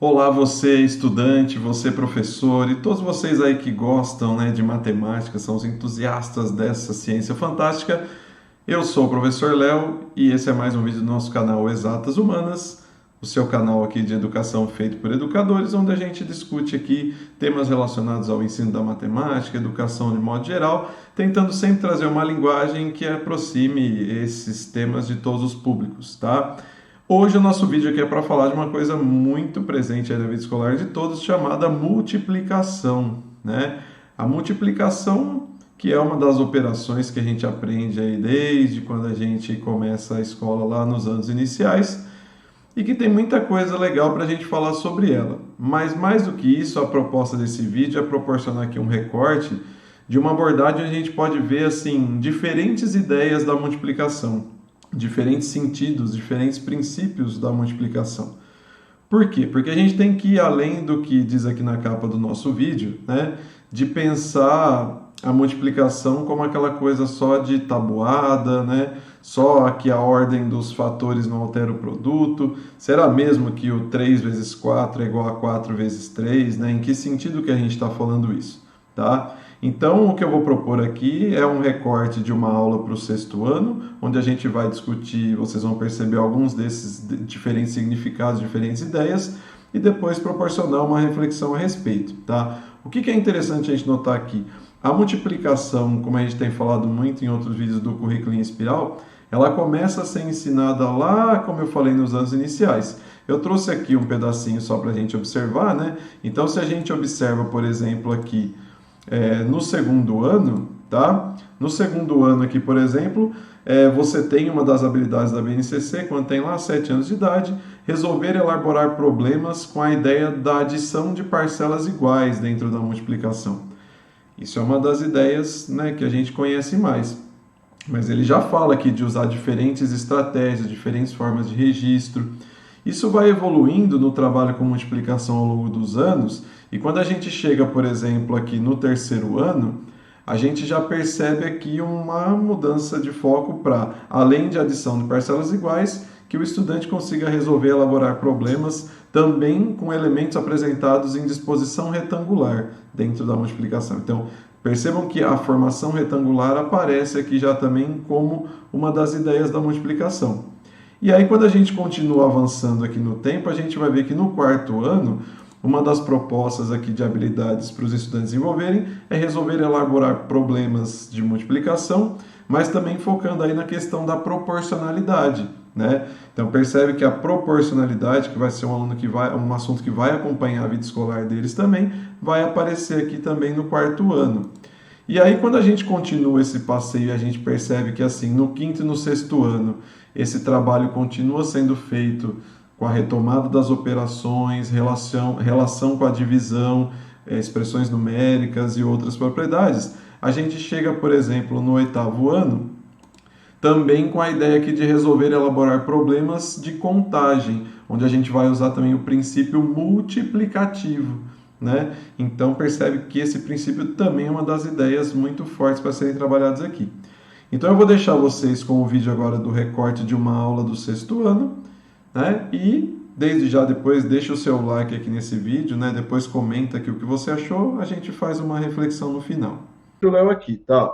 Olá, você estudante, você professor e todos vocês aí que gostam, né, de matemática, são os entusiastas dessa ciência fantástica. Eu sou o professor Léo e esse é mais um vídeo do nosso canal Exatas Humanas, o seu canal aqui de educação feito por educadores, onde a gente discute aqui temas relacionados ao ensino da matemática, educação de modo geral, tentando sempre trazer uma linguagem que aproxime esses temas de todos os públicos, tá? Hoje o nosso vídeo aqui é para falar de uma coisa muito presente aí na vida escolar de todos, chamada multiplicação, né? A multiplicação, que é uma das operações que a gente aprende aí desde quando a gente começa a escola lá nos anos iniciais, e que tem muita coisa legal para a gente falar sobre ela. Mas mais do que isso, a proposta desse vídeo é proporcionar aqui um recorte de uma abordagem onde a gente pode ver assim diferentes ideias da multiplicação, diferentes sentidos, diferentes princípios da multiplicação. Por quê? Porque a gente tem que ir além do que diz aqui na capa do nosso vídeo, né? De pensar a multiplicação como aquela coisa só de tabuada, né? Só que a ordem dos fatores não altera o produto. Será mesmo que o 3 vezes 4 é igual a 4 vezes 3, né? Em que sentido que a gente está falando isso, tá? Então, o que eu vou propor aqui é um recorte de uma aula para o sexto ano, onde a gente vai discutir, vocês vão perceber alguns desses diferentes significados, diferentes ideias, e depois proporcionar uma reflexão a respeito, tá? O que é interessante a gente notar aqui? A multiplicação, como a gente tem falado muito em outros vídeos do currículo em espiral, ela começa a ser ensinada lá, como eu falei, nos anos iniciais. Eu trouxe aqui um pedacinho só para a gente observar, né? Então, se a gente observa, por exemplo, aqui, no segundo ano, tá? No segundo ano aqui, por exemplo, você tem uma das habilidades da BNCC, quando tem lá 7 anos de idade, resolver elaborar problemas com a ideia da adição de parcelas iguais dentro da multiplicação. Isso é uma das ideias, né, que a gente conhece mais. Mas ele já fala aqui de usar diferentes estratégias, diferentes formas de registro. Isso vai evoluindo no trabalho com multiplicação ao longo dos anos, e quando a gente chega, por exemplo, aqui no terceiro ano, a gente já percebe aqui uma mudança de foco para, além de adição de parcelas iguais, que o estudante consiga resolver e elaborar problemas também com elementos apresentados em disposição retangular dentro da multiplicação. Então, percebam que a formação retangular aparece aqui já também como uma das ideias da multiplicação. E aí, quando a gente continua avançando aqui no tempo, a gente vai ver que no quarto ano, uma das propostas aqui de habilidades para os estudantes desenvolverem é resolver e elaborar problemas de multiplicação, mas também focando aí na questão da proporcionalidade, né? Então percebe que a proporcionalidade, que vai ser um assunto que vai acompanhar a vida escolar deles também, vai aparecer aqui também no quarto ano. E aí, quando a gente continua esse passeio, a gente percebe que, assim, no quinto e no sexto ano, esse trabalho continua sendo feito com a retomada das operações, relação com a divisão, expressões numéricas e outras propriedades. A gente chega, por exemplo, no oitavo ano, também com a ideia aqui de resolver e elaborar problemas de contagem, onde a gente vai usar também o princípio multiplicativo, né? Então percebe que esse princípio também é uma das ideias muito fortes para serem trabalhadas aqui. Então eu vou deixar vocês com o vídeo agora do recorte de uma aula do sexto ano, né? E desde já depois deixa o seu like aqui nesse vídeo, né? Depois comenta aqui o que você achou, a gente faz uma reflexão no final. O Léo aqui, tá?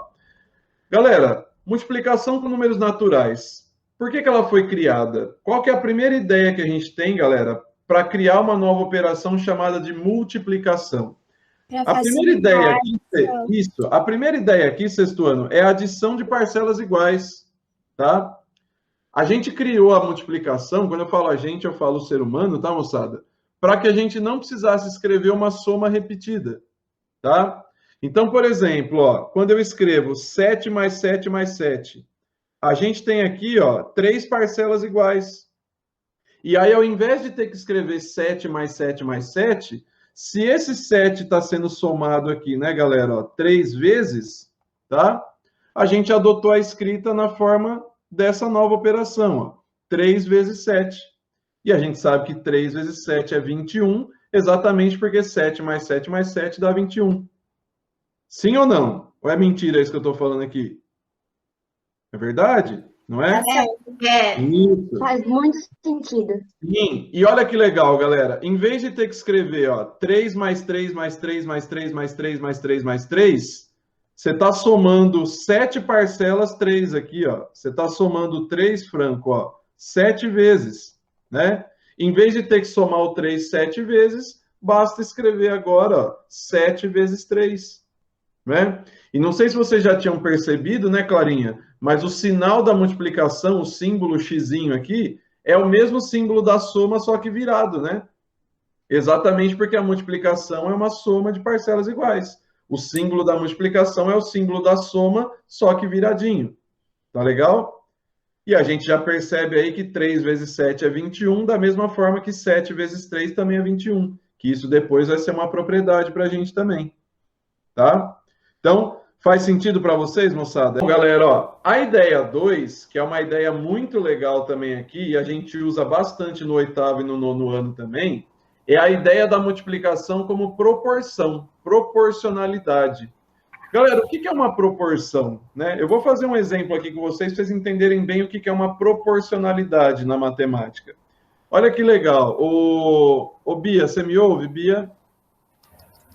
Galera, multiplicação com números naturais. Por que ela foi criada? Qual que é a primeira ideia que a gente tem, galera, para criar uma nova operação chamada de multiplicação? Para A primeira ideia facilitar aqui, essa. isso, a primeira ideia aqui, sexto ano, é a adição de parcelas iguais, tá? A gente criou a multiplicação, quando eu falo a gente, eu falo o ser humano, tá, moçada? Para que a gente não precisasse escrever uma soma repetida, tá? Então, por exemplo, ó, quando eu escrevo 7 mais 7 mais 7, a gente tem aqui, ó, 3 parcelas iguais. E aí, ao invés de ter que escrever 7 mais 7 mais 7, se esse 7 está sendo somado aqui, né, galera, ó, 3 vezes, tá? A gente adotou a escrita na forma dessa nova operação, ó, 3 vezes 7. E a gente sabe que 3 vezes 7 é 21, exatamente porque 7 mais 7 mais 7 dá 21. Sim ou não? Ou é mentira isso que eu estou falando aqui? É verdade? não é? É. Isso. Faz muito sentido. Sim, e olha que legal, galera. Em vez de ter que escrever, ó, 3 mais 3 mais 3 mais 3 mais 3 mais 3 mais 3, você está somando 7 parcelas 3 aqui, ó. Você está somando 3, Franco, ó, 7 vezes, né? Em vez de ter que somar o 3 7 vezes, basta escrever agora, ó, 7 vezes 3, né? E não sei se vocês já tinham percebido, né, Clarinha? Mas o sinal da multiplicação, o símbolo xizinho aqui, é o mesmo símbolo da soma, só que virado, né? Exatamente porque a multiplicação é uma soma de parcelas iguais. O símbolo da multiplicação é o símbolo da soma, só que viradinho. Tá legal? E a gente já percebe aí que 3 vezes 7 é 21, da mesma forma que 7 vezes 3 também é 21. Que isso depois vai ser uma propriedade para a gente também. Tá? Então, faz sentido para vocês, moçada? Bom, galera, ó, a ideia 2, que é uma ideia muito legal também aqui, e a gente usa bastante no 8º e no 9º ano também, é a ideia da multiplicação como proporção, proporcionalidade. Galera, o que é uma proporção? Né? Eu vou fazer um exemplo aqui com vocês, para vocês entenderem bem o que é uma proporcionalidade na matemática. Olha que legal. Ô Bia, você me ouve, Bia?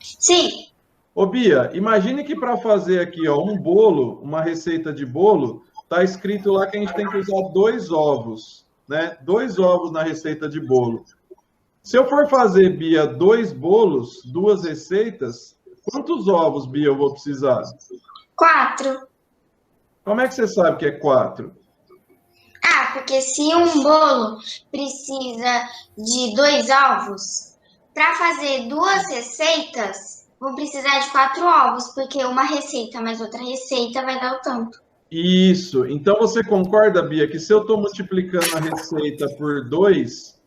Sim. Ô, Bia, imagine que para fazer aqui ó, um bolo, uma receita de bolo, está escrito lá que a gente tem que usar 2 ovos, né? 2 ovos na receita de bolo. Se eu for fazer, Bia, 2 bolos, 2 receitas, quantos ovos, Bia, eu vou precisar? 4. Como é que você sabe que é 4? Ah, porque se um bolo precisa de 2 ovos, para fazer 2 receitas, vou precisar de 4 ovos, porque uma receita mais outra receita vai dar o tanto. Isso. Então você concorda, Bia, que se eu estou multiplicando a receita por 2,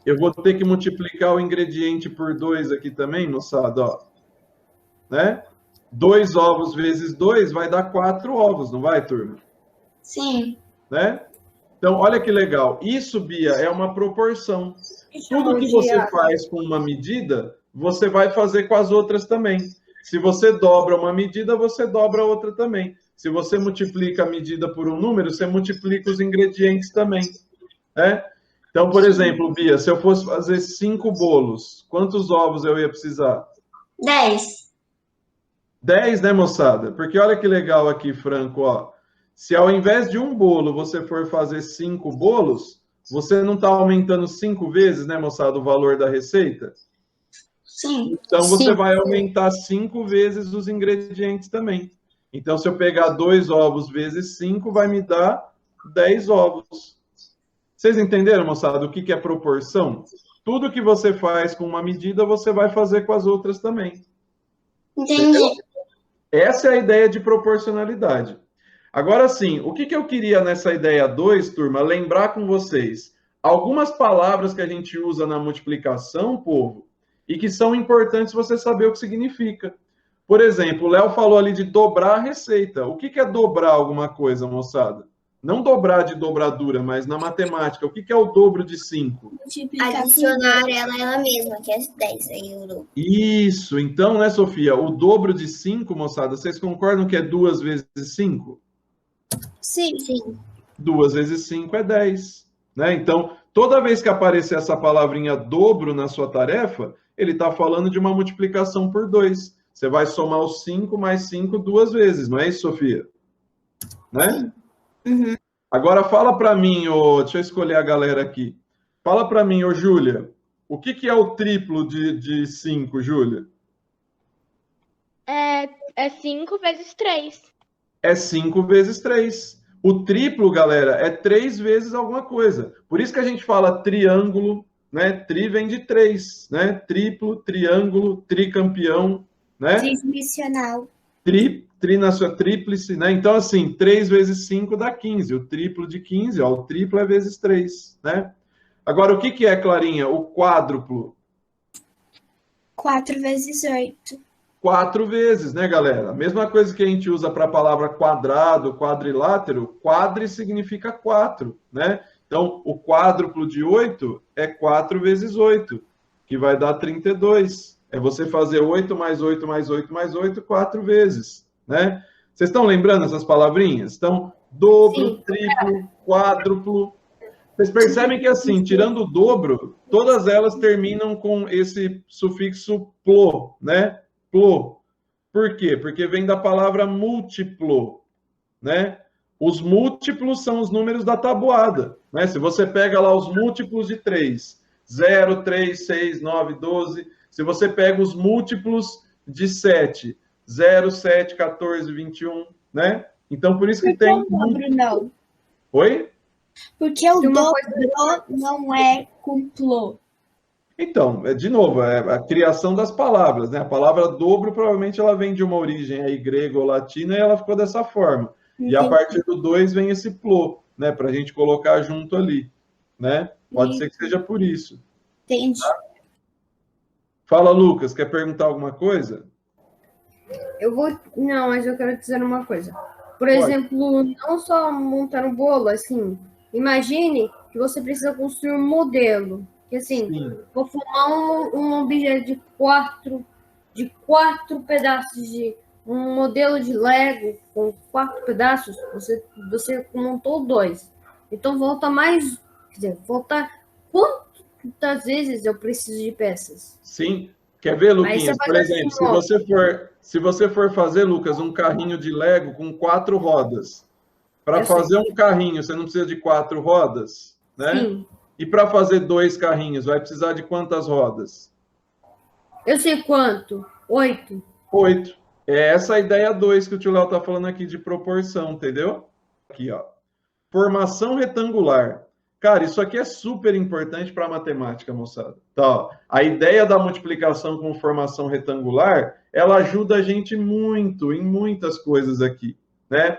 eu vou ter que multiplicar o ingrediente por 2 aqui também, moçada, ó. Né? 2 ovos vezes 2 vai dar 4 ovos, não vai, turma? Sim. Né? Então, olha que legal. Isso, Bia, é uma proporção. Tudo que você faz com uma medida, você vai fazer com as outras também. Se você dobra uma medida, você dobra a outra também. Se você multiplica a medida por um número, você multiplica os ingredientes também. Né? Então, por exemplo, Bia, se eu fosse fazer 5 bolos, quantos ovos eu ia precisar? 10. 10, né, moçada? Porque olha que legal aqui, Franco, ó. Se ao invés de um bolo você for fazer 5 bolos, você não está aumentando 5 vezes, né, moçada, o valor da receita? Sim. Então você vai aumentar 5 vezes os ingredientes também. Então, se eu pegar 2 ovos vezes 5, vai me dar 10 ovos. Vocês entenderam, moçada, o que é proporção? Tudo que você faz com uma medida, você vai fazer com as outras também. Entendi. Essa é a ideia de proporcionalidade. Agora sim, o que eu queria nessa ideia 2, turma, lembrar com vocês? Algumas palavras que a gente usa na multiplicação, povo, e que são importantes você saber o que significa. Por exemplo, o Léo falou ali de dobrar a receita. O que é dobrar alguma coisa, moçada? Não dobrar de dobradura, mas na matemática, o que é o dobro de 5? Adicionar ela mesma, que é 10. Aí eu dou. Isso, então, né, Sofia? O dobro de 5, moçada, vocês concordam que é 2 vezes 5? Sim. Sim. 2 vezes 5 é 10. Né? Então, toda vez que aparecer essa palavrinha dobro na sua tarefa, ele está falando de uma multiplicação por 2. Você vai somar os 5 mais 5 2 vezes, não é isso, Sofia? Né? Uhum. Agora fala para mim, deixa eu escolher a galera aqui. Fala para mim, Júlia, o que é o triplo de 5, Júlia? É 5 vezes 3. É 5 vezes 3. O triplo, galera, é 3 vezes alguma coisa. Por isso que a gente fala triângulo, né? Tri vem de 3, né? Triplo, triângulo, tricampeão, né? Tridimensional. Tri na sua tríplice, né? Então, assim, 3 vezes 5 dá 15. O triplo de 15, ó, o triplo é vezes 3, né? Agora, o que é, Clarinha? O quádruplo? 4 vezes 8. 4 vezes, né, galera? A mesma coisa que a gente usa para a palavra quadrado, quadrilátero, quadri significa 4, né? Então, o quádruplo de 8 é 4 vezes 8, que vai dar 32. É você fazer 8 mais 8 mais 8 mais 8, 4 vezes, né? Vocês estão lembrando essas palavrinhas? Então, dobro, triplo, quádruplo. Vocês percebem que, assim, tirando o dobro, todas elas terminam com esse sufixo plo, né? Plo. Por quê? Porque vem da palavra múltiplo, né? Os múltiplos são os números da tabuada, né? Se você pega lá os múltiplos de 3, 0, 3, 6, 9, 12. Se você pega os múltiplos de 7, 0, 7, 14, 21, né? Então, por isso que tem... dobro, não. Oi? Porque o dobro não é com plo. Então, de novo, é a criação das palavras, né? A palavra dobro, provavelmente, ela vem de uma origem aí grega ou latina e ela ficou dessa forma. Entendi. E a partir do 2 vem esse plo, né? Para a gente colocar junto ali, né? Pode ser que seja por isso. Entendi. Fala, Lucas, quer perguntar alguma coisa? Não, mas eu quero dizer uma coisa. Por Pode. exemplo, não só montar um bolo, assim, imagine que você precisa construir um modelo. Que assim, Sim. vou formar um objeto de quatro pedaços de um modelo de Lego com 4 pedaços, você montou 2. Então volta mais, quer dizer, volta quantas vezes eu preciso de peças? Sim. Quer ver, Aí Luquinhas? você faz Por exemplo, assim, ó. se você for fazer, Lucas, um carrinho de Lego com 4 rodas, para Eu sei. fazer um carrinho, você não precisa de 4 rodas, né? Sim, E para fazer 2 carrinhos, vai precisar de quantas rodas? eu sei quanto. 8. 8. É essa a ideia 2 que o tio Léo está falando aqui de proporção, entendeu? Aqui, ó. Formação retangular. Cara, isso aqui é super importante para a matemática, moçada. Tá, ó. A ideia da multiplicação com formação retangular, ela ajuda a gente muito em muitas coisas aqui, né?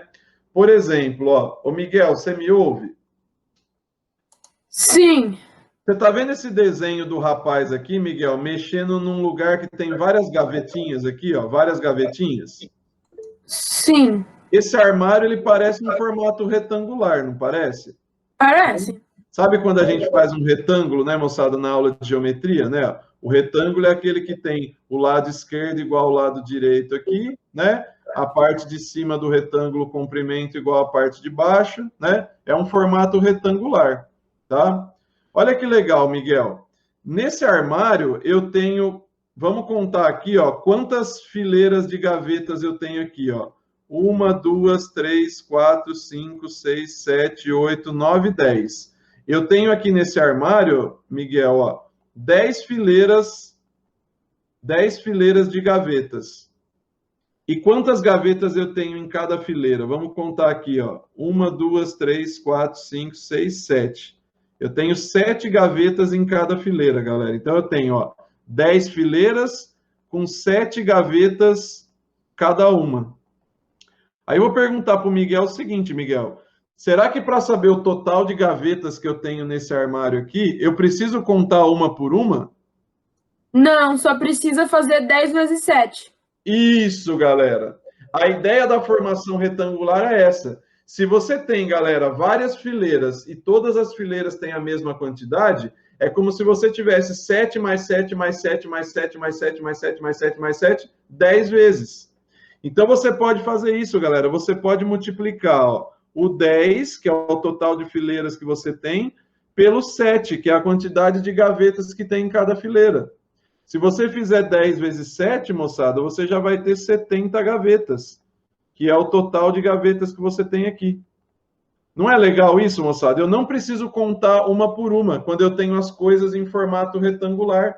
Por exemplo, ó, ô Miguel, você me ouve? Sim, Você está vendo esse desenho do rapaz aqui, Miguel, mexendo num lugar que tem várias gavetinhas aqui, ó, várias gavetinhas? sim, Esse armário, ele parece um formato retangular, não parece? parece. Sabe quando a gente faz um retângulo, né, moçada, na aula de geometria, né? O retângulo é aquele que tem o lado esquerdo igual ao lado direito aqui, né? A parte de cima do retângulo, comprimento igual à parte de baixo, né? É um formato retangular, tá? Olha que legal, Miguel. Nesse armário, eu tenho... Vamos contar aqui, ó, quantas fileiras de gavetas eu tenho aqui, ó. 1, 2, 3, 4, 5, 6, 7, 8, 9, 10. Eu tenho aqui nesse armário, Miguel, ó, 10 fileiras de gavetas. E quantas gavetas eu tenho em cada fileira? Vamos contar aqui, ó. 1, 2, 3, 4, 5, 6, 7. Eu tenho 7 gavetas em cada fileira, galera. Então, eu tenho, ó, 10 fileiras com 7 gavetas cada uma. Aí eu vou perguntar para o Miguel o seguinte, Miguel. Será que para saber o total de gavetas que eu tenho nesse armário aqui, eu preciso contar uma por uma? Não, só precisa fazer 10 vezes 7. Isso, galera. A ideia da formação retangular é essa. Se você tem, galera, várias fileiras e todas as fileiras têm a mesma quantidade, é como se você tivesse 7 mais 7 mais 7 mais 7 mais 7 mais 7 mais 7 mais 7, 10 vezes. Então, você pode fazer isso, galera. Você pode multiplicar, ó, o 10, que é o total de fileiras que você tem, pelo 7, que é a quantidade de gavetas que tem em cada fileira. Se você fizer 10 vezes 7, moçada, você já vai ter 70 gavetas, que é o total de gavetas que você tem aqui. Não é legal isso, moçada? Eu não preciso contar uma por uma, quando eu tenho as coisas em formato retangular.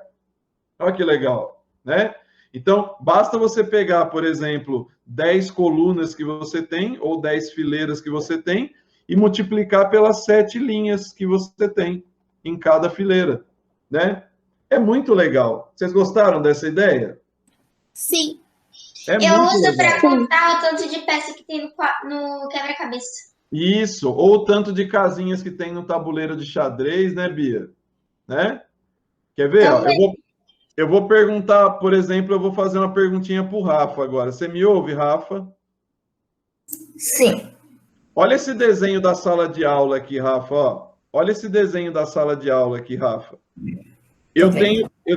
Olha que legal, né? Então, basta você pegar, por exemplo, 10 colunas que você tem, ou 10 fileiras que você tem, e multiplicar pelas 7 linhas que você tem em cada fileira, né? É muito legal. Vocês gostaram dessa ideia? Sim. É Eu muito uso legal. para contar o tanto de peça que tem no quebra-cabeça. Isso, ou o tanto de casinhas que tem no tabuleiro de xadrez, né, Bia? Né? Quer ver? Ó, eu vou perguntar, por exemplo, eu vou fazer uma perguntinha para o Rafa agora. Você me ouve, Rafa? Sim. Olha esse desenho da sala de aula aqui, Rafa. Ó. Olha esse desenho da sala de aula aqui, Rafa. Eu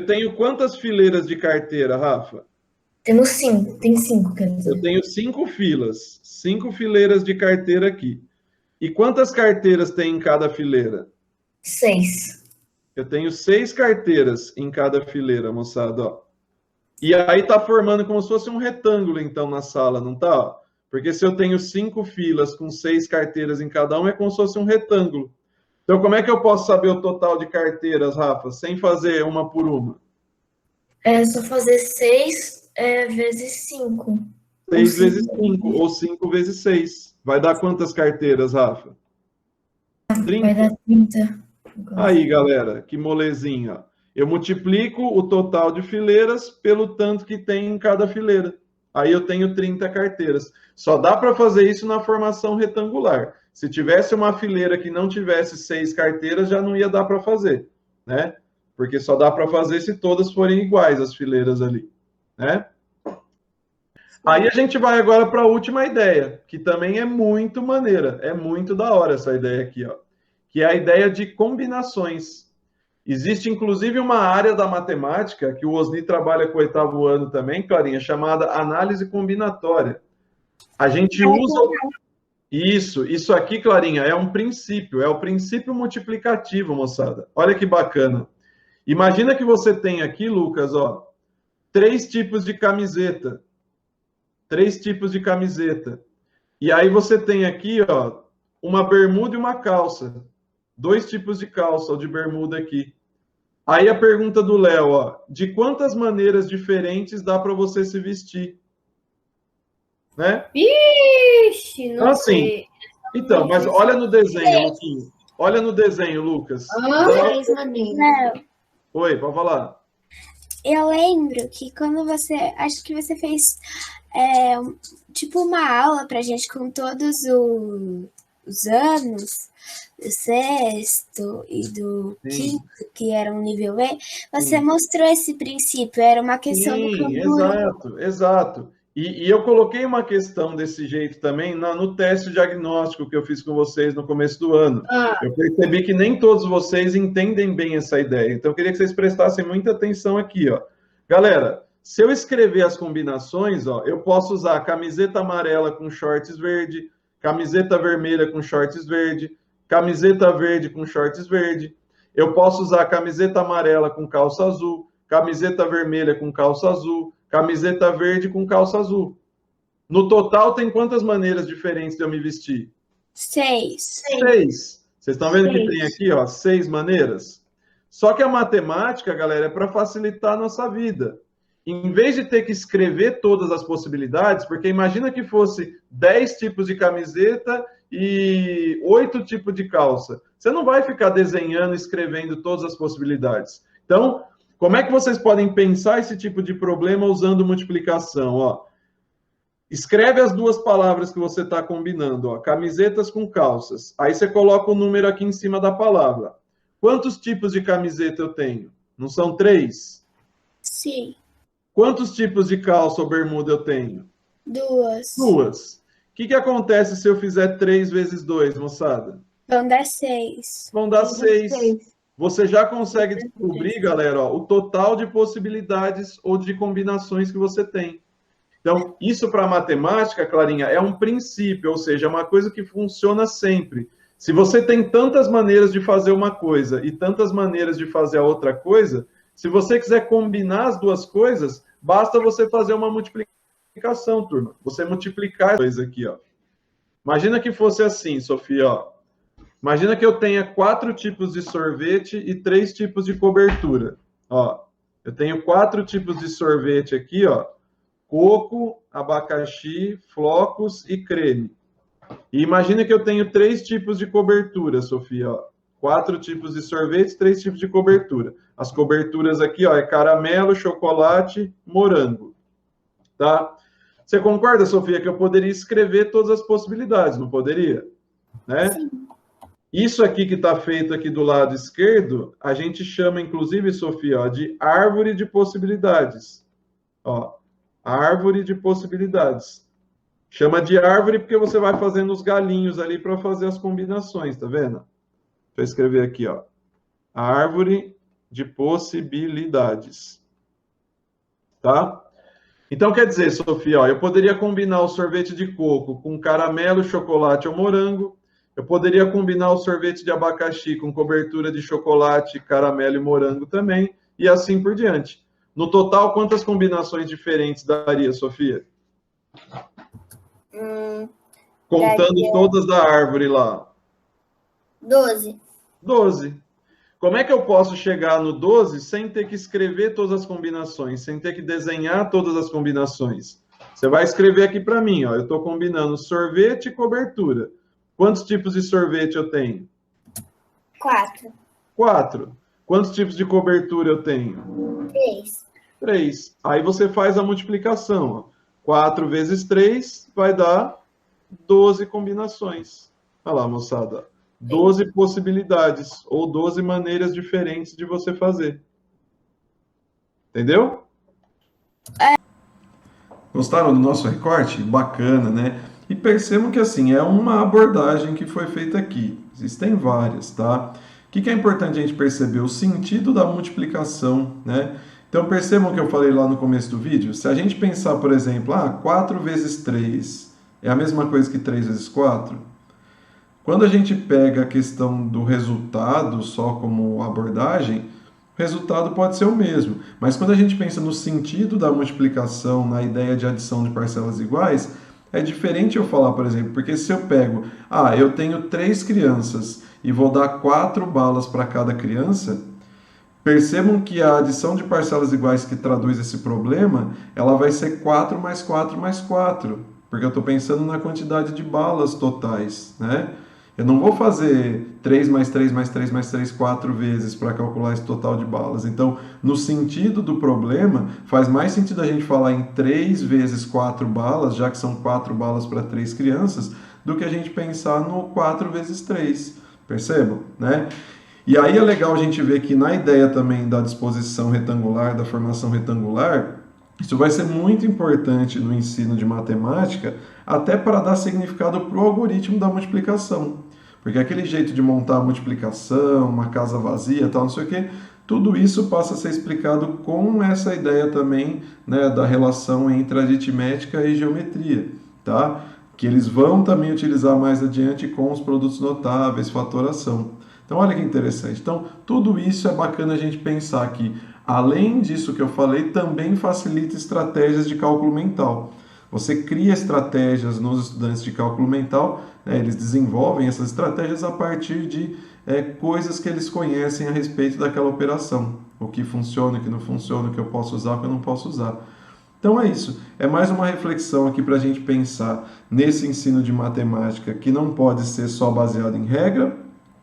tenho quantas fileiras de carteira, Rafa? Temos 5. Tem 5, quer dizer. Eu tenho 5 filas, 5 fileiras de carteira aqui. E quantas carteiras tem em cada fileira? 6. Eu tenho 6 carteiras em cada fileira, moçada, ó. E aí tá formando como se fosse um retângulo, então, na sala, não tá? Porque se eu tenho 5 filas com 6 carteiras em cada uma, é como se fosse um retângulo. Então, como é que eu posso saber o total de carteiras, Rafa, sem fazer uma por uma? É só fazer 6 vezes 5. 6 vezes 5, ou 5 vezes 6. Vai dar quantas carteiras, Rafa? 30. Vai dar 30. Aí, galera, que molezinha. Eu multiplico o total de fileiras pelo tanto que tem em cada fileira. Aí eu tenho 30 carteiras. Só dá para fazer isso na formação retangular. Se tivesse uma fileira que não tivesse 6 carteiras, já não ia dar para fazer, né? Porque só dá para fazer se todas forem iguais as fileiras ali, né? Aí a gente vai agora para a última ideia, que também é muito maneira, é muito da hora essa ideia aqui, ó, que é a ideia de combinações. Existe, inclusive, uma área da matemática, que o Osni trabalha com o 8º ano também, Clarinha, chamada análise combinatória. A gente usa... Isso aqui, Clarinha, é um princípio, é o princípio multiplicativo, moçada. Olha que bacana. Imagina que você tem aqui, Lucas, ó, 3 tipos de camiseta. 3 tipos de camiseta. E aí você tem aqui, ó, uma bermuda e uma calça. 2 tipos de calça, ou de bermuda aqui. Aí a pergunta do Léo, ó, de quantas maneiras diferentes dá para você se vestir? Né? Ixi, não assim, sei. Então, mas olha no desenho, Luquinho. Olha no desenho, Lucas. 6 maneiras. Não, Oi, pode falar. Eu lembro que quando você, acho que você fez tipo uma aula pra gente com todos os anos, do sexto e do Sim. quinto, que era um nível E, você mostrou esse princípio, era uma questão do Sim, campo. exato. E eu coloquei uma questão desse jeito também no teste diagnóstico que eu fiz com vocês no começo do ano. Eu percebi que nem todos vocês entendem bem essa ideia. Então, eu queria que vocês prestassem muita atenção aqui, ó. Galera, se eu escrever as combinações, ó, eu posso usar camiseta amarela com shorts verde, camiseta vermelha com shorts verde, camiseta verde com shorts verde. Eu posso usar camiseta amarela com calça azul, camiseta vermelha com calça azul, camiseta verde com calça azul. No total, tem quantas maneiras diferentes de eu me vestir? 6. 6. Vocês estão vendo que tem aqui, ó, 6 maneiras? Só que a matemática, galera, é para facilitar a nossa vida. Em vez de ter que escrever todas as possibilidades, porque imagina que fosse 10 tipos de camiseta e 8 tipos de calça. Você não vai ficar desenhando, escrevendo todas as possibilidades. Então, como é que vocês podem pensar esse tipo de problema usando multiplicação? Ó, escreve as 2 palavras que você está combinando, ó, camisetas com calças. Aí você coloca o número aqui em cima da palavra. Quantos tipos de camiseta eu tenho? Não são 3? Sim. Quantos tipos de calça ou bermuda eu tenho? 2. 2. O que acontece se eu fizer 3 vezes 2, moçada? Vão dar 6. Vão dar 6. Você já consegue descobrir, galera, ó, o total de possibilidades ou de combinações que você tem. Então, isso para matemática, Clarinha, é um princípio, ou seja, é uma coisa que funciona sempre. Se você tem tantas maneiras de fazer uma coisa e tantas maneiras de fazer a outra coisa, se você quiser combinar as 2 coisas, basta você fazer uma multiplicação, turma. Você multiplicar as coisas aqui, ó. Imagina que fosse assim, Sofia, ó. Imagina que eu tenha 4 tipos de sorvete e 3 tipos de cobertura. Ó, eu tenho 4 tipos de sorvete aqui, ó. Coco, abacaxi, flocos e creme. E imagina que eu tenho 3 tipos de cobertura, Sofia, ó. 4 tipos de sorvete, 3 tipos de cobertura. As coberturas aqui, ó, é caramelo, chocolate, morango. Tá? Você concorda, Sofia, que eu poderia escrever todas as possibilidades, não poderia? Né? Sim. Isso aqui que está feito aqui do lado esquerdo, a gente chama, inclusive, Sofia, ó, de árvore de possibilidades. Ó, árvore de possibilidades. Chama de árvore porque você vai fazendo os galinhos ali para fazer as combinações, tá vendo? Deixa eu escrever aqui, ó. Árvore de possibilidades. Tá? Então, quer dizer, Sofia, ó, eu poderia combinar o sorvete de coco com caramelo, chocolate ou morango. Eu poderia combinar o sorvete de abacaxi com cobertura de chocolate, caramelo e morango também, e assim por diante. No total, quantas combinações diferentes daria, Sofia? Contando Daria todas da árvore lá. 12. 12. Como é que eu posso chegar no 12 sem ter que escrever todas as combinações, sem ter que desenhar todas as combinações? Você vai escrever aqui para mim, ó. Eu estou combinando sorvete e cobertura. Quantos tipos de sorvete eu tenho? 4. 4. Quantos tipos de cobertura eu tenho? 3. 3. Aí você faz a multiplicação, ó. 4 vezes 3 vai dar 12 combinações. Olha lá, moçada. 12 possibilidades, ou 12 maneiras diferentes de você fazer. Entendeu? Gostaram do nosso recorte? Bacana, né? E percebam que, assim, é uma abordagem que foi feita aqui. Existem várias, tá? O que é importante a gente perceber? O sentido da multiplicação, né? Então, percebam que eu falei lá no começo do vídeo. Se a gente pensar, por exemplo, 4 vezes 3 é a mesma coisa que 3 vezes 4. Quando a gente pega a questão do resultado só como abordagem, o resultado pode ser o mesmo. Mas quando a gente pensa no sentido da multiplicação, na ideia de adição de parcelas iguais, é diferente eu falar, por exemplo, porque se eu pego, eu tenho 3 crianças e vou dar 4 balas para cada criança, percebam que a adição de parcelas iguais que traduz esse problema, ela vai ser 4 mais 4 mais 4, porque eu estou pensando na quantidade de balas totais, né? Eu não vou fazer 3 mais 3 mais 3 mais 3 4 vezes para calcular esse total de balas. Então, no sentido do problema, faz mais sentido a gente falar em 3 vezes 4 balas, já que são 4 balas para 3 crianças, do que a gente pensar no 4 vezes 3. Percebam, né? E aí é legal a gente ver que na ideia também da disposição retangular, da formação retangular, isso vai ser muito importante no ensino de matemática, até para dar significado para o algoritmo da multiplicação. Porque aquele jeito de montar a multiplicação, uma casa vazia, tal, não sei o quê, tudo isso passa a ser explicado com essa ideia também, né, da relação entre aritmética e geometria, tá? Que eles vão também utilizar mais adiante com os produtos notáveis, fatoração. Então, olha que interessante. Então, tudo isso é bacana a gente pensar que, além disso que eu falei, também facilita estratégias de cálculo mental. Você cria estratégias nos estudantes de cálculo mental, né, eles desenvolvem essas estratégias a partir de coisas que eles conhecem a respeito daquela operação. O que funciona, o que não funciona, o que eu posso usar, o que eu não posso usar. Então é isso. É mais uma reflexão aqui para a gente pensar nesse ensino de matemática que não pode ser só baseado em regra,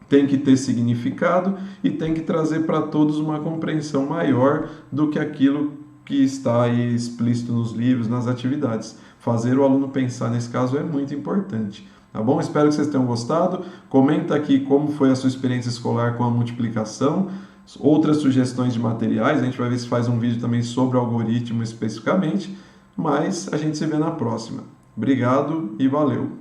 tem que ter significado e tem que trazer para todos uma compreensão maior do que aquilo que está aí explícito nos livros, nas atividades. Fazer o aluno pensar nesse caso é muito importante. Tá bom? Espero que vocês tenham gostado. Comenta aqui como foi a sua experiência escolar com a multiplicação. Outras sugestões de materiais, a gente vai ver se faz um vídeo também sobre o algoritmo especificamente, mas a gente se vê na próxima. Obrigado e valeu!